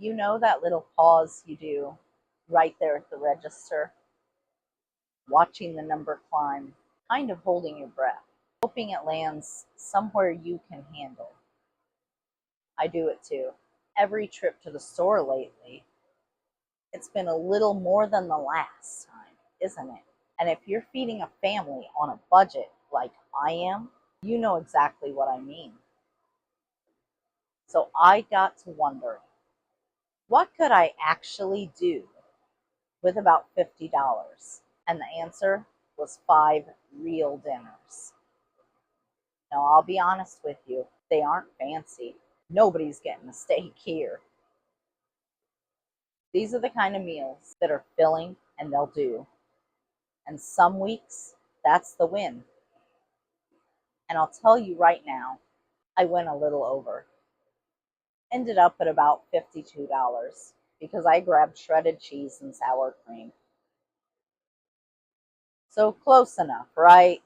You know that little pause you do right there at the register, watching the number climb, kind of holding your breath, hoping it lands somewhere you can handle. I do it too. Every trip to the store lately, it's been a little more than the last time, isn't it? And if you're feeding a family on a budget like I am, you know exactly what I mean. So I got to wondering, what could I actually do with about $50? And the answer was 5 real dinners. Now, I'll be honest with you, they aren't fancy. Nobody's getting a steak here. These are the kind of meals that are filling and they'll do. And some weeks, that's the win. And I'll tell you right now, I went a little over. Ended up at about $52 because I grabbed shredded cheese and sour cream. So close enough, right?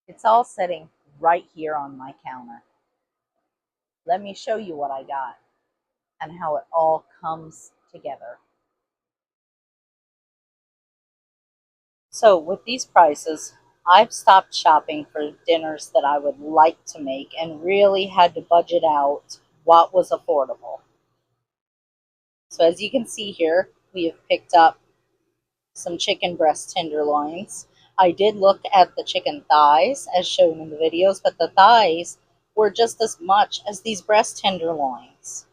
It's all sitting right here on my counter. Let me show you what I got and how it all comes together. So with these prices, I've stopped shopping for dinners that I would like to make and really had to budget out what was affordable. So as you can see here, we have picked up some chicken breast tenderloins. I did look at the chicken thighs as shown in the videos, but the thighs were just as much as these breast tenderloins.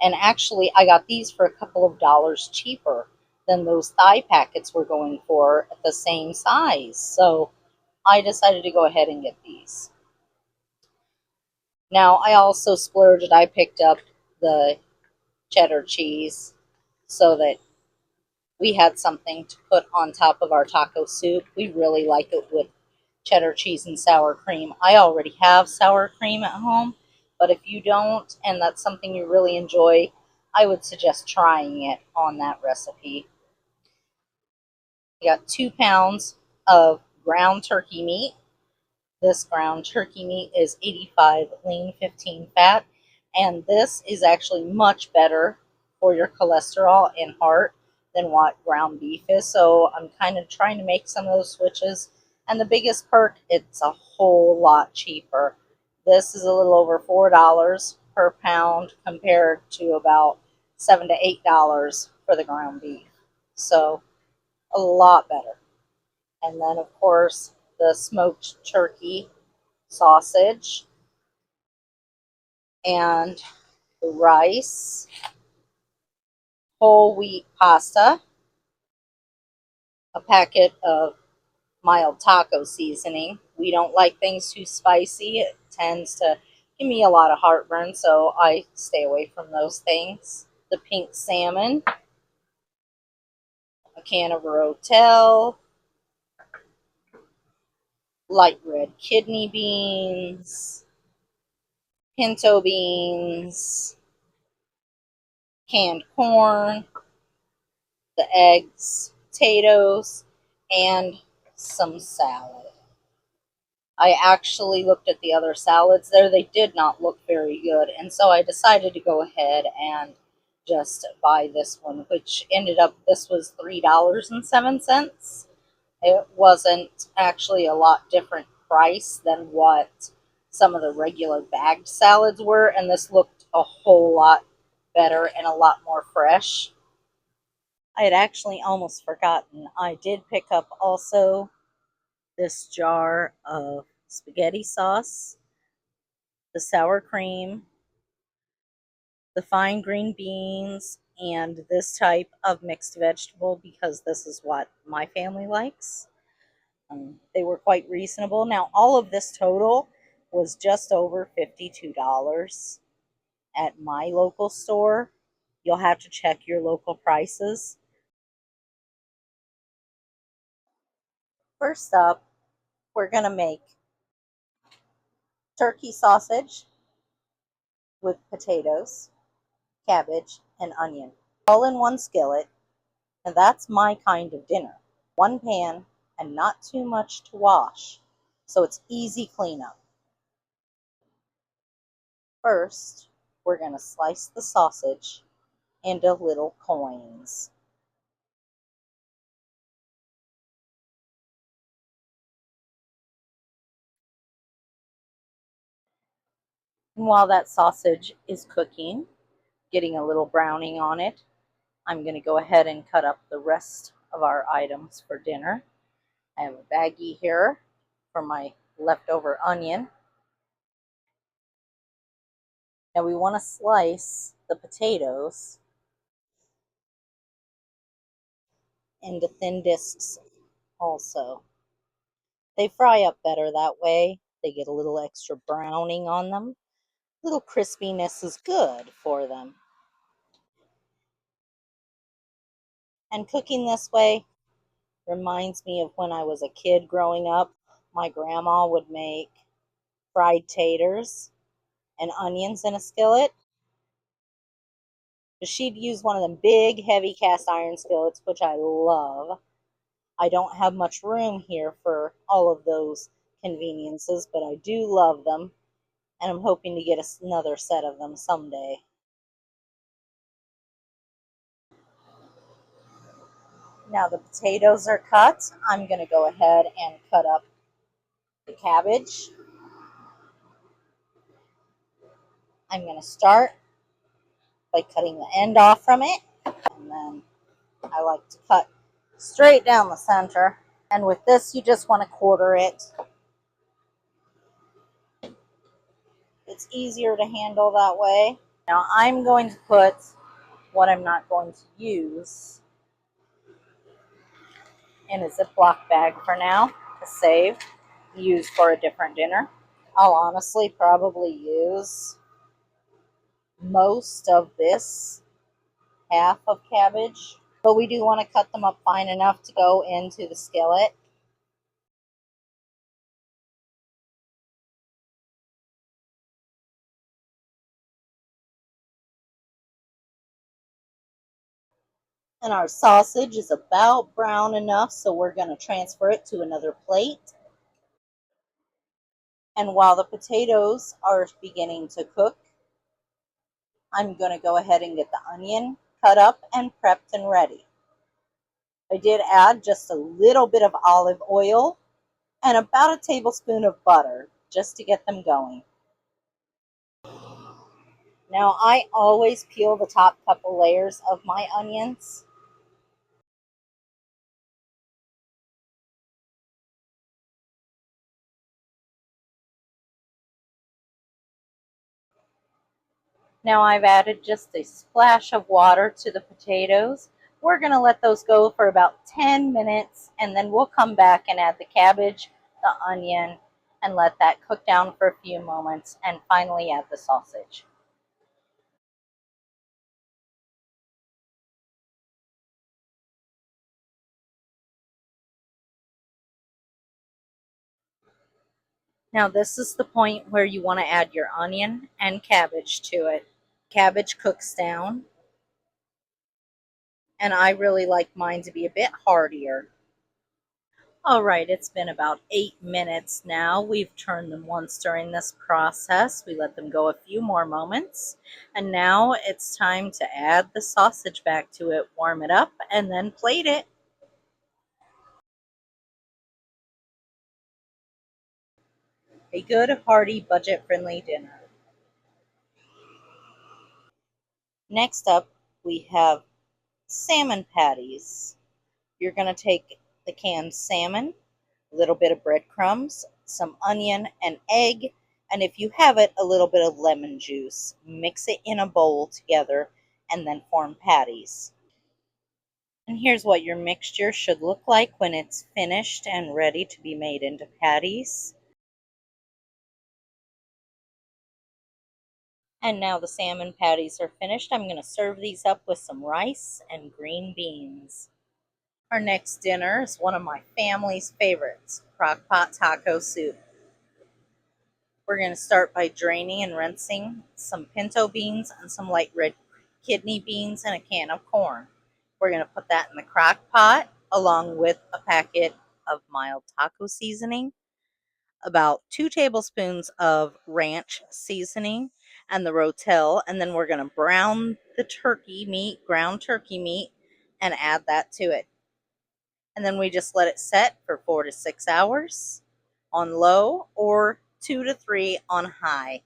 And actually, I got these for a couple of dollars cheaper than those thigh packets were going for at the same size. So I decided to go ahead and get these. Now, I also splurged. I picked up the cheddar cheese so that we had something to put on top of our taco soup. We really like it with cheddar cheese and sour cream. I already have sour cream at home, but if you don't and that's something you really enjoy, I would suggest trying it on that recipe. You got 2 pounds of ground turkey meat. This ground turkey meat is 85 lean, 15 fat, and this is actually much better for your cholesterol and heart than what ground beef is. So I'm kind of trying to make some of those switches. And the biggest perk, it's a whole lot cheaper. This is a little over $4 per pound compared to about $7 to $8 for the ground beef. So a lot better. And then of course the smoked turkey sausage and the rice, whole wheat pasta, a packet of mild taco seasoning, We don't like things too spicy. It tends to give me a lot of heartburn, so I stay away from those things. The pink salmon, a can of Rotel, light red kidney beans, pinto beans, canned corn, the eggs, potatoes, and some salad. I actually looked at the other salads there. They did not look very good, and so I decided to go ahead and just buy this one, which ended up, this was $3.07. It wasn't actually a lot different price than what some of the regular bagged salads were, and this looked a whole lot better and a lot more fresh. I had actually almost forgotten. I did pick up also this jar of spaghetti sauce, the sour cream, the fine green beans, and this type of mixed vegetable because this is what my family likes. They were quite reasonable. Now, all of this total was just over $52 at my local store. You'll have to check your local prices. First up, we're going to make turkey sausage with potatoes, cabbage, and onion, all in one skillet, and that's my kind of dinner. One pan and not too much to wash, so it's easy cleanup. First, we're going to slice the sausage into little coins. And while that sausage is cooking, getting a little browning on it, I'm going to go ahead and cut up the rest of our items for dinner. I have a baggie here for my leftover onion. Now we want to slice the potatoes into thin discs also. They fry up better that way. They get a little extra browning on them. A little crispiness is good for them. And cooking this way reminds me of when I was a kid growing up. My grandma would make fried taters and onions in a skillet. She'd use one of them big, heavy cast iron skillets, which I love. I don't have much room here for all of those conveniences, but I do love them, and I'm hoping to get another set of them someday. Now the potatoes are cut. I'm going to go ahead and cut up the cabbage. I'm going to start by cutting the end off from it, and then I like to cut straight down the center. And with this, you just want to quarter it. It's easier to handle that way. Now I'm going to put what I'm not going to use in a Ziploc bag for now to save, use for a different dinner. I'll honestly probably use most of this half of cabbage, but we do want to cut them up fine enough to go into the skillet. And our sausage is about brown enough, so we're going to transfer it to another plate. And while the potatoes are beginning to cook, I'm going to go ahead and get the onion cut up and prepped and ready. I did add just a little bit of olive oil and about a tablespoon of butter just to get them going. Now I always peel the top couple layers of my onions. Now I've added just a splash of water to the potatoes. We're going to let those go for about 10 minutes, and then we'll come back and add the cabbage, the onion, and let that cook down for a few moments, and finally add the sausage. Now this is the point where you want to add your onion and cabbage to it. Cabbage cooks down, and I really like mine to be a bit heartier. All right, it's been about 8 minutes now. We've turned them once during this process. We let them go a few more moments. And now it's time to add the sausage back to it, warm it up, and then plate it. A good, hearty, budget-friendly dinner. Next up, we have salmon patties. You're going to take the canned salmon, a little bit of breadcrumbs, some onion, an egg, and if you have it, a little bit of lemon juice. Mix it in a bowl together and then form patties. And here's what your mixture should look like when it's finished and ready to be made into patties. And now the salmon patties are finished. I'm going to serve these up with some rice and green beans. Our next dinner is one of my family's favorites, Crockpot Taco Soup. We're going to start by draining and rinsing some pinto beans and some light red kidney beans and a can of corn. We're going to put that in the crock pot along with a packet of mild taco seasoning, about 2 tablespoons of ranch seasoning, and the rotel, and then we're going to brown the turkey meat, ground turkey meat, and add that to it. And then we just let it set for 4 to 6 hours on low or 2 to 3 on high.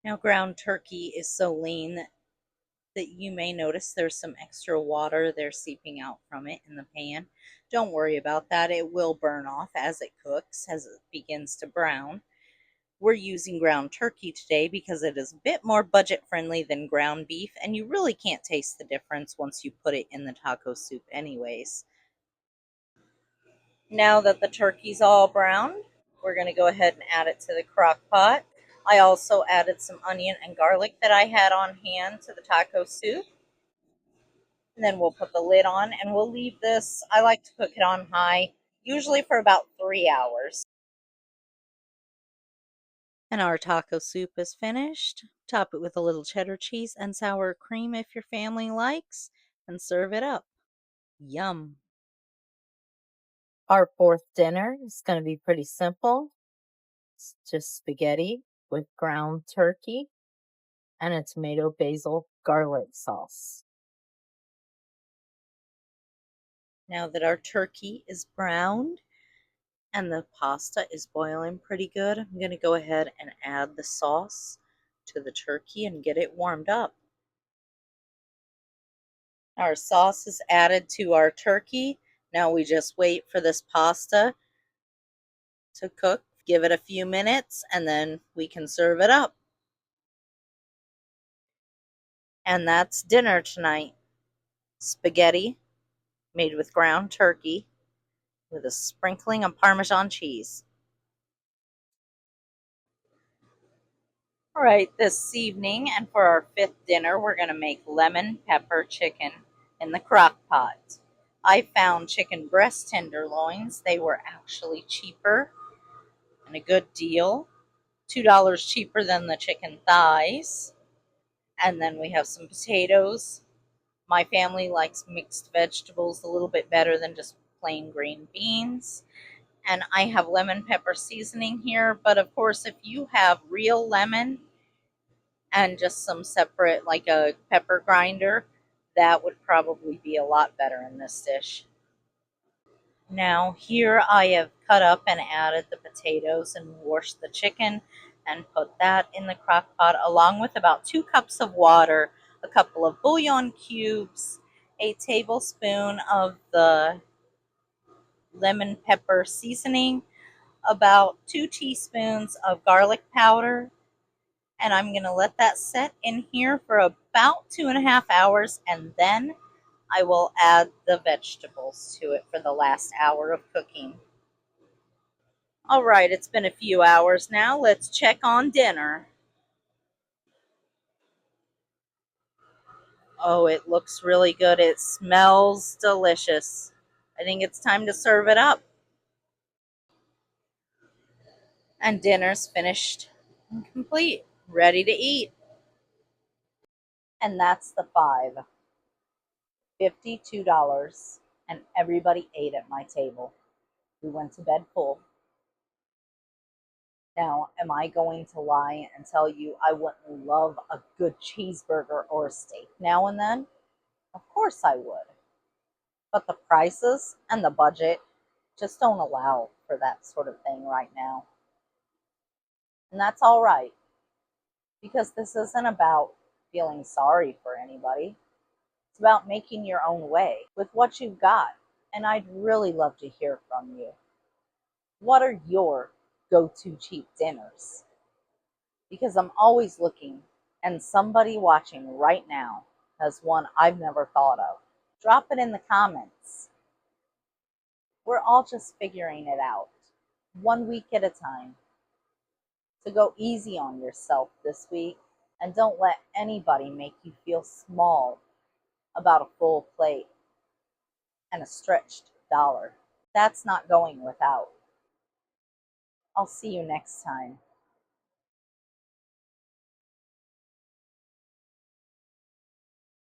Now, ground turkey is so lean that you may notice there's some extra water there seeping out from it in the pan. Don't worry about that. It will burn off as it cooks, as it begins to brown. We're using ground turkey today because it is a bit more budget friendly than ground beef, and you really can't taste the difference once you put it in the taco soup anyways. Now that the turkey's all brown, we're going to go ahead and add it to the crock pot. I also added some onion and garlic that I had on hand to the taco soup. And then we'll put the lid on and we'll leave this. I like to cook it on high, usually for about 3 hours. And our taco soup is finished. Top it with a little cheddar cheese and sour cream if your family likes, and serve it up. Yum. Our fourth dinner is going to be pretty simple. It's just spaghetti with ground turkey and a tomato basil garlic sauce. Now that our turkey is browned and the pasta is boiling pretty good, I'm going to go ahead and add the sauce to the turkey and get it warmed up. Our sauce is added to our turkey. Now we just wait for this pasta to cook. Give it a few minutes and then we can serve it up. And that's dinner tonight. Spaghetti made with ground turkey with a sprinkling of Parmesan cheese. All right, this evening and for our fifth dinner, we're going to make lemon pepper chicken in the crock pot. I found chicken breast tenderloins. They were actually cheaper and a good deal. $2 cheaper than the chicken thighs. And then we have some potatoes. My family likes mixed vegetables a little bit better than just plain green beans. And I have lemon pepper seasoning here, but of course, if you have real lemon and just some separate, like a pepper grinder, that would probably be a lot better in this dish. Now here I have cut up and added the potatoes and washed the chicken and put that in the crock pot along with about 2 cups of water, a couple of bouillon cubes, a tablespoon of the lemon pepper seasoning, about 2 teaspoons of garlic powder, and I'm going to let that set in here for about 2.5 hours, and then I will add the vegetables to it for the last hour of cooking. All right, it's been a few hours now. Let's check on dinner. Oh, it looks really good. It smells delicious. I think it's time to serve it up. And dinner's finished and complete, ready to eat. And that's the five. $52. And everybody ate at my table. We went to bed full. Now, am I going to lie and tell you I wouldn't love a good cheeseburger or a steak now and then? Of course I would. But the prices and the budget just don't allow for that sort of thing right now. And that's all right, because this isn't about feeling sorry for anybody. It's about making your own way with what you've got. And I'd really love to hear from you. What are your go-to cheap dinners? Because I'm always looking, and somebody watching right now has one I've never thought of. Drop it in the comments. We're all just figuring it out, one week at a time. So go easy on yourself this week, and don't let anybody make you feel small about a full plate and a stretched dollar. That's not going without. I'll see you next time.